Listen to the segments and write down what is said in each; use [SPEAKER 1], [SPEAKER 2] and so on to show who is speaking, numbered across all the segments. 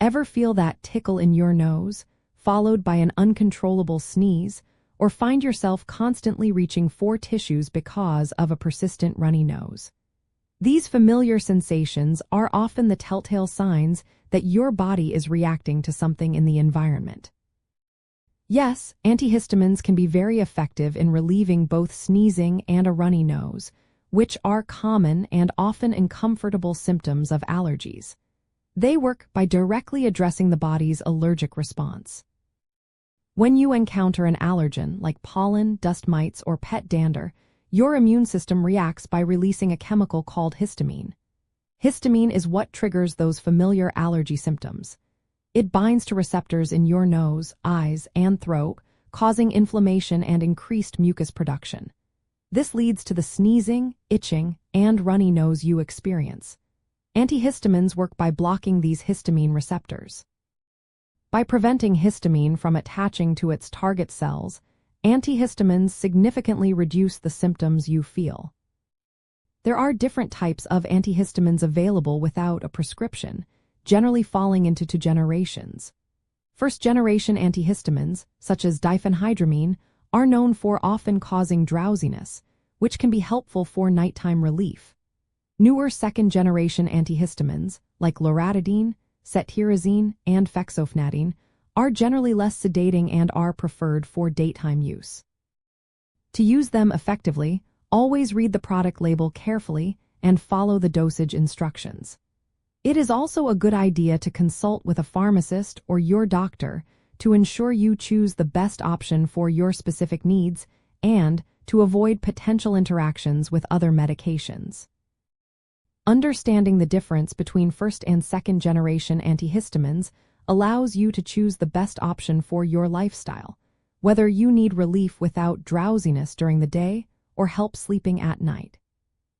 [SPEAKER 1] Ever feel that tickle in your nose, followed by an uncontrollable sneeze, or find yourself constantly reaching for tissues because of a persistent runny nose? These familiar sensations are often the telltale signs that your body is reacting to something in the environment. Yes, antihistamines can be very effective in relieving both sneezing and a runny nose, which are common and often uncomfortable symptoms of allergies. They work by directly addressing the body's allergic response. When you encounter an allergen like pollen, dust mites, or pet dander, your immune system reacts by releasing a chemical called histamine. Histamine is what triggers those familiar allergy symptoms. It binds to receptors in your nose, eyes, and throat, causing inflammation and increased mucus production. This leads to the sneezing, itching, and runny nose you experience. Antihistamines work by blocking these histamine receptors. By preventing histamine from attaching to its target cells, antihistamines significantly reduce the symptoms you feel. There are different types of antihistamines available without a prescription, generally falling into two generations. First-generation antihistamines, such as diphenhydramine, are known for often causing drowsiness, which can be helpful for nighttime relief. Newer second-generation antihistamines, like loratadine, cetirizine, and fexofenadine, are generally less sedating and are preferred for daytime use. To use them effectively, always read the product label carefully and follow the dosage instructions. It is also a good idea to consult with a pharmacist or your doctor to ensure you choose the best option for your specific needs and to avoid potential interactions with other medications. Understanding the difference between first and second generation antihistamines allows you to choose the best option for your lifestyle, whether you need relief without drowsiness during the day or help sleeping at night.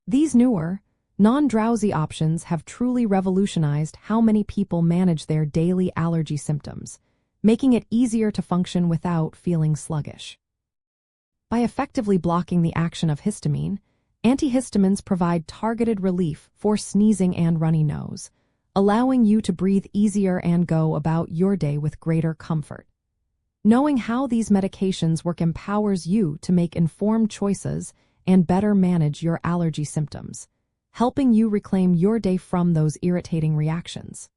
[SPEAKER 1] These newer, non-drowsy options have truly revolutionized how many people manage their daily allergy symptoms, making it easier to function without feeling sluggish. By effectively blocking the action of histamine, antihistamines provide targeted relief for sneezing and runny nose, allowing you to breathe easier and go about your day with greater comfort. Knowing how these medications work empowers you to make informed choices and better manage your allergy symptoms, helping you reclaim your day from those irritating reactions.